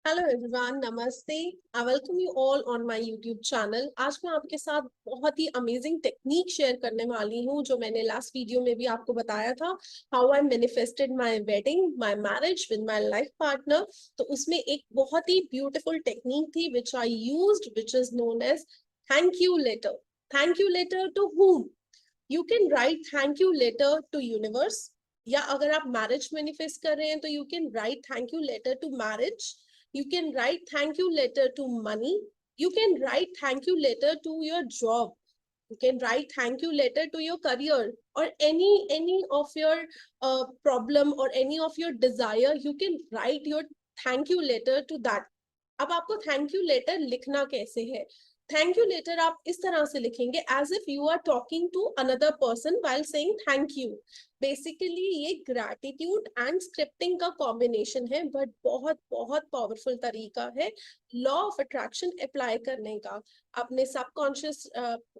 Hello everyone, नमस्ते। I welcome you all on my YouTube channel. आज मैं आपके साथ बहुत ही अमेजिंग टेक्निक शेयर करने वाली हूँ जो मैंने लास्ट वीडियो में भी आपको बताया था। How I manifested my wedding, my marriage with my life partner. तो उसमें एक बहुत ही ब्यूटीफुल टेक्निक थी which I used, which is known as thank you letter. Thank you letter to whom? You can write thank you letter to universe, या अगर आप marriage manifest कर रहे हैं तो you can write thank you letter to marriage. You can write thank you letter to money. You can write thank you letter to your job. You can write thank you letter to your career, or any of your problem or any of your desire. You can write your thank you letter to that. अब आपको thank you letter लिखना कैसे है? Thank you letter आप इस तरह से लिखेंगे as if you are talking to another person while saying thank you. Basically ये ग्रैटिट्यूड एंड स्क्रिप्टिंग का कॉम्बिनेशन है, बट बहुत बहुत पावरफुल तरीका है लॉ ऑफ अट्रैक्शन अप्लाई करने का, अपने सबकॉन्शियस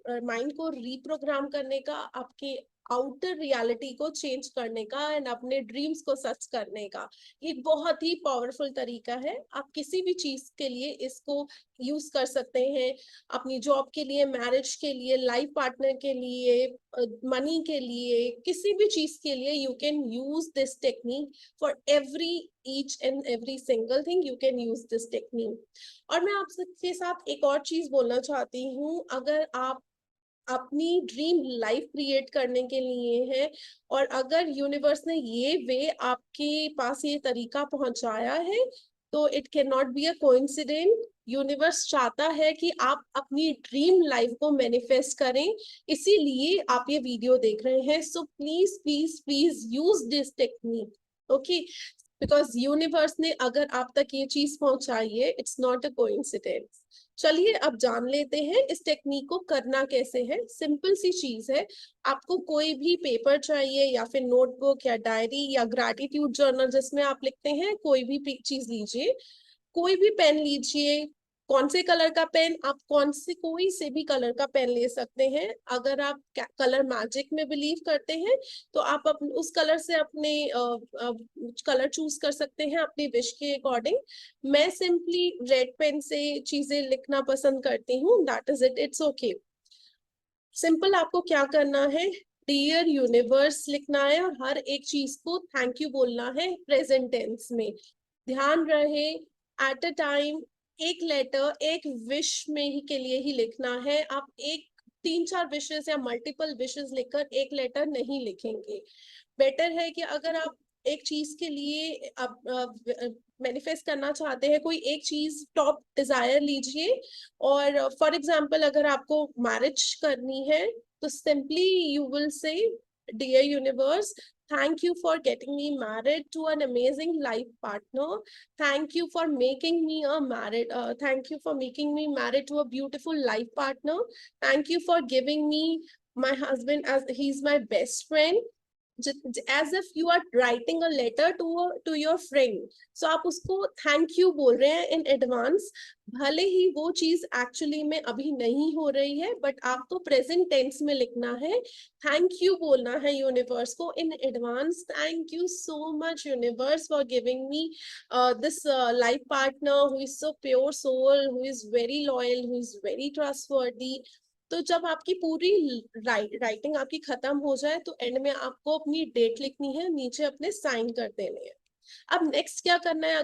माइंड को रीप्रोग्राम करने का, आपके आउटर रियलिटी को चेंज करने का एंड अपने ड्रीम्स को सच करने का। ये बहुत ही पावरफुल तरीका है। आप किसी भी चीज के लिए इसको यूज कर सकते हैं, अपनी जॉब के लिए, मैरिज के लिए, लाइफ पार्टनर के लिए, मनी के लिए, किसी भी चीज के लिए you can use this technique for every each and every single thing. You can use this technique. और मैं आप सबके साथ एक और चीज बोलना चाहती हूँ, अगर आप अपनी ड्रीम लाइफ क्रिएट करने के लिए है और अगर यूनिवर्स ने ये वे आपके पास ये तरीका पहुंचाया है तो it can not be a coincident. Universe चाहता है कि आप अपनी ड्रीम लाइफ को मैनिफेस्ट करें, इसीलिए आप ये वीडियो देख रहे हैं। So please please please use this technique, okay? Because universe ने अगर आप तक ये चीज पहुंचाई है, इट्स नॉट अ कोइंसिडेंस। चलिए अब जान लेते हैं इस टेक्निक को करना कैसे है। सिंपल सी चीज है। आपको कोई भी पेपर चाहिए या फिर नोटबुक या डायरी या ग्रैटिट्यूड जर्नल जिसमें आप लिखते हैं, कोई भी चीज लीजिए। कोई भी पेन लीजिए। कौन से कलर का पेन? आप कौन से कोई से भी कलर का पेन ले सकते हैं। अगर आप कलर मैजिक में बिलीव करते हैं तो आप उस कलर से अपने कलर चूज कर सकते हैं अपनी विश के अकॉर्डिंग। मैं सिंपली रेड पेन से चीजें लिखना पसंद करती हूँ, that is it, it's okay. Simple आपको क्या करना है, डियर यूनिवर्स लिखना है और हर एक चीज को थैंक यू बोलना है प्रेजेंट टेंस में। ध्यान रहे, एट अ टाइम एक लेटर एक विश में ही के लिए ही लिखना है। आप एक 3-4 विशेस या मल्टीपल विशेस लिखकर एक लेटर नहीं लिखेंगे। बेटर है कि अगर आप एक चीज के लिए आप मैनिफेस्ट करना चाहते हैं, कोई एक चीज टॉप डिजायर लीजिए। और फॉर एग्जाम्पल अगर आपको मैरिज करनी है तो simply you will say, dear universe, thank you for getting me married to an amazing life partner. Thank you for making me a married thank you for making me married to a beautiful life partner. Thank you for giving me my husband as he's my best friend. As if you are writing a letter to your friend. So आप उसको thank you बोल रहे हैं in advance. भले ही वो चीज actually में अभी नहीं हो रही है, बट आपको प्रेजेंट टेंस में लिखना है, थैंक यू बोलना है यूनिवर्स को in advance. Thank you so much universe for giving me this life partner who is so pure soul, who is very loyal, who is very trustworthy. तो जब आपकी पूरी राइटिंग आपकी खत्म हो जाए तो एंड में आपको अपनी डेट लिखनी है, नीचे अपने साइन कर देने हैं। अब नेक्स्ट क्या करना है,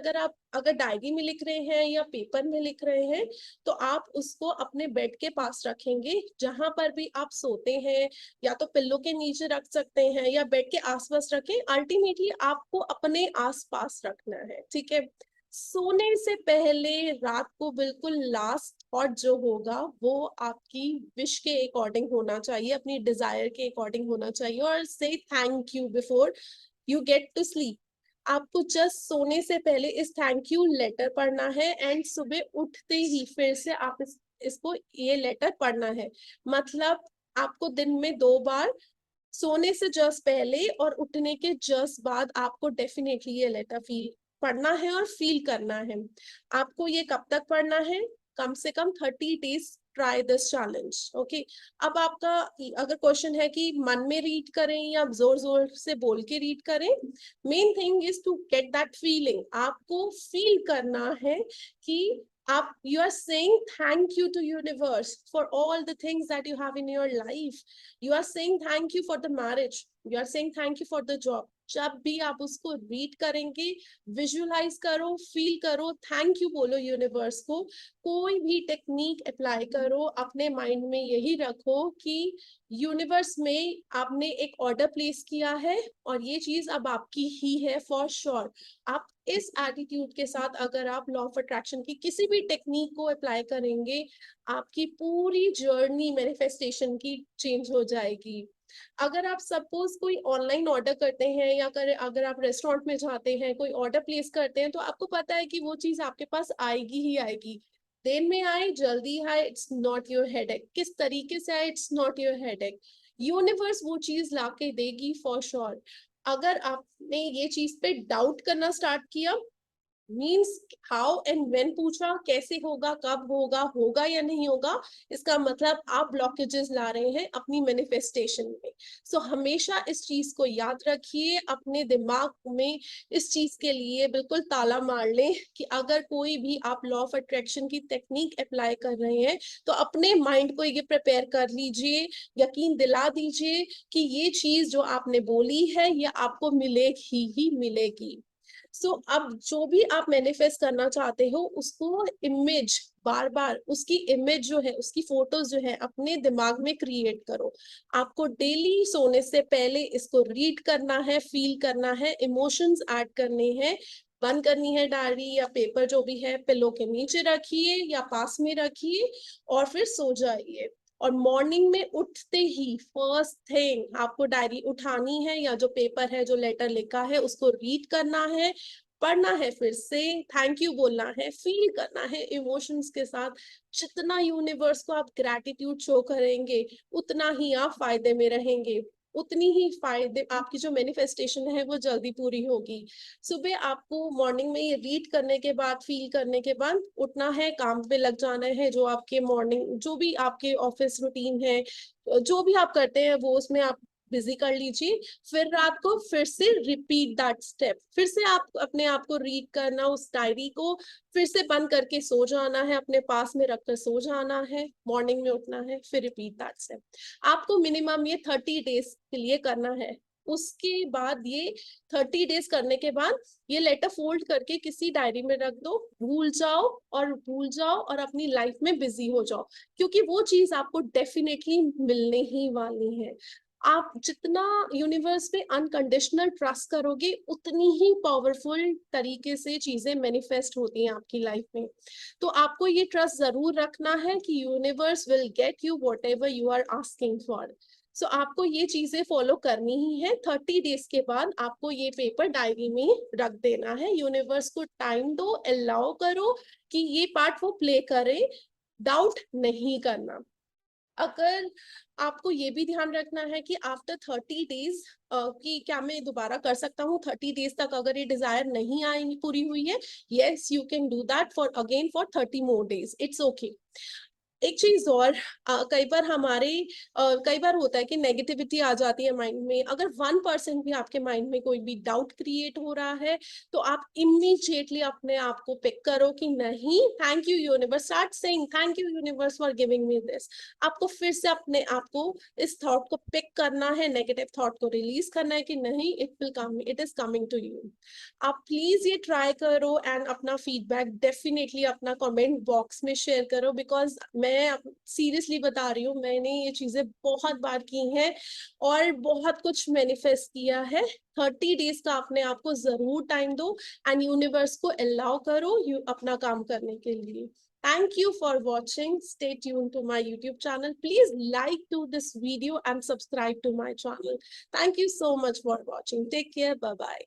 अगर डायरी में लिख रहे हैं या पेपर में लिख रहे हैं तो आप उसको अपने बेड के पास रखेंगे, जहां पर भी आप सोते हैं, या तो पिल्लो के नीचे रख सकते हैं या बेड के आसपास रखें। अल्टीमेटली आपको अपने आसपास रखना है, ठीक है? सोने से पहले रात को बिल्कुल लास्ट थॉट जो होगा वो आपकी विश के अकॉर्डिंग होना चाहिए, अपनी डिजायर के अकॉर्डिंग होना चाहिए। और say thank you before you get to sleep. आपको जस्ट सोने से पहले इस थैंक यू लेटर पढ़ना है एंड सुबह उठते ही फिर से आप इसको ये लेटर पढ़ना है। मतलब आपको दिन में 2 बार, सोने से जस्ट पहले और उठने के जस्ट बाद, आपको डेफिनेटली ये लेटर फील पढ़ना है और फील करना है। आपको ये कब तक पढ़ना है? कम से कम 30 days try this challenge. Okay, अब आपका अगर क्वेश्चन है कि मन में रीड करें या जोर जोर से बोल के रीड करें, main thing is to get that feeling. आपको फील करना है कि आप you are saying thank you to universe for all the things that you have in your life. You are saying thank you for the marriage, you are saying thank you for the job. जब भी आप उसको read करेंगे, visualise करो, feel करो, thank you बोलो universe को। कोई भी टेक्निक अप्लाई करो, अपने माइंड में यही रखो कि यूनिवर्स में आपने एक ऑर्डर प्लेस किया है और ये चीज अब आपकी ही है फॉर श्योर। आप इस एटीट्यूड के साथ अगर आप लॉ ऑफ अट्रैक्शन की किसी भी टेक्निक को अप्लाई करेंगे, आपकी पूरी जर्नी मैनिफेस्टेशन की चेंज हो जाएगी। अगर आप सपोज कोई ऑनलाइन ऑर्डर करते हैं या अगर आप रेस्टोरेंट में जाते हैं, कोई ऑर्डर प्लेस करते हैं, तो आपको पता है कि वो चीज आपके पास आएगी ही आएगी। देर में आए, जल्दी आए, इट्स नॉट योर हेडेक। किस तरीके से आए, it's not your headache. Universe वो चीज लाके देगी फॉर श्योर। अगर आपने ये चीज पे डाउट करना स्टार्ट किया, मीन्स हाउ एंड व्हेन पूछा, कैसे होगा, कब होगा, होगा या नहीं होगा, इसका मतलब आप ब्लॉकेजेस ला रहे हैं अपनी मैनिफेस्टेशन में। सो हमेशा इस चीज को याद रखिए, अपने दिमाग में इस चीज के लिए बिल्कुल ताला मार लें कि अगर कोई भी आप लॉ ऑफ अट्रैक्शन की टेक्निक अप्लाई कर रहे हैं तो अपने माइंड को ये प्रिपेयर कर लीजिए, यकीन दिला दीजिए कि ये चीज जो आपने बोली है ये आपको मिलेगी ही मिलेगी। सो अब जो भी आप मैनिफेस्ट करना चाहते हो उसको इमेज, बार बार उसकी इमेज जो है, उसकी फोटोज जो है अपने दिमाग में क्रिएट करो। आपको डेली सोने से पहले इसको रीड करना है, फील करना है, इमोशंस ऐड करने हैं। बंद करनी है डायरी या पेपर, जो भी है पिलो के नीचे रखिए या पास में रखिए और फिर सो जाइए। और मॉर्निंग में उठते ही फर्स्ट थिंग आपको डायरी उठानी है या जो पेपर है, जो लेटर लिखा है, उसको रीड करना है, पढ़ना है, फिर से थैंक यू बोलना है, फील करना है इमोशंस के साथ। जितना यूनिवर्स को आप ग्रैटिट्यूड शो करेंगे उतना ही आप फायदे में रहेंगे, उतनी ही फायदे, आपकी जो मैनिफेस्टेशन है वो जल्दी पूरी होगी। सुबह आपको मॉर्निंग में ये रीड करने के बाद, फील करने के बाद उठना है, काम पे लग जाना है। जो आपके मॉर्निंग, जो भी आपके ऑफिस रूटीन है, जो भी आप करते हैं वो उसमें आप बिजी कर लीजिए। फिर रात को फिर से रिपीट दैट स्टेप, फिर से आप अपने आप को रीड करना, उस डायरी को फिर से बंद करके सो जाना है, अपने पास में रखकर सो जाना है, मॉर्निंग में उठना है, फिर रिपीट दैट स्टेप। आपको मिनिमम ये 30 डेज के लिए करना है। उसके बाद ये 30 डेज करने के बाद ये लेटर फोल्ड करके किसी डायरी में रख दो, भूल जाओ और भूल जाओ और अपनी लाइफ में बिजी हो जाओ, क्योंकि वो चीज आपको डेफिनेटली मिलने ही वाली है। आप जितना यूनिवर्स पे अनकंडीशनल ट्रस्ट करोगे उतनी ही पावरफुल तरीके से चीजें मैनिफेस्ट होती हैं आपकी लाइफ में। तो आपको ये ट्रस्ट जरूर रखना है कि universe will get you whatever you are asking for. So आपको ये चीजें फॉलो करनी ही है। 30 डेज के बाद आपको ये पेपर डायरी में रख देना है। यूनिवर्स को टाइम दो, अलाउ करो कि ये पार्ट वो प्ले करे, डाउट नहीं करना। अगर आपको ये भी ध्यान रखना है कि आफ्टर 30 डेज कि क्या मैं दोबारा कर सकता हूँ 30 डेज तक, अगर ये डिजायर नहीं आई, पूरी हुई है, yes you can do that for again for 30 more days, it's okay. एक चीज और, कई बार कई बार होता है कि नेगेटिविटी आ जाती है माइंड में। अगर 1% भी आपके माइंड में कोई भी डाउट क्रिएट हो रहा है तो आप इमीडिएटली अपने आप को पिक करो कि नहीं, thank you universe, start saying thank you universe for giving me this. आपको फिर से अपने आप को, इस थॉट को पिक करना है, नेगेटिव थॉट को रिलीज करना है कि नहीं, it will come, it is coming to you. आप प्लीज ये ट्राई करो एंड अपना फीडबैक डेफिनेटली अपना कमेंट बॉक्स में शेयर करो, बिकॉज मैं सीरियसली बता रही हूँ, मैंने ये चीजें बहुत बार की हैं और बहुत कुछ मैनिफेस्ट किया है। 30 डेज का अपने आप को जरूर टाइम दो एंड यूनिवर्स को अलाउ करो अपना काम करने के लिए। Thank you for watching. Stay tuned to my YouTube channel. Please like to this video and subscribe to my channel. Thank you so much for watching. Take care. Bye bye.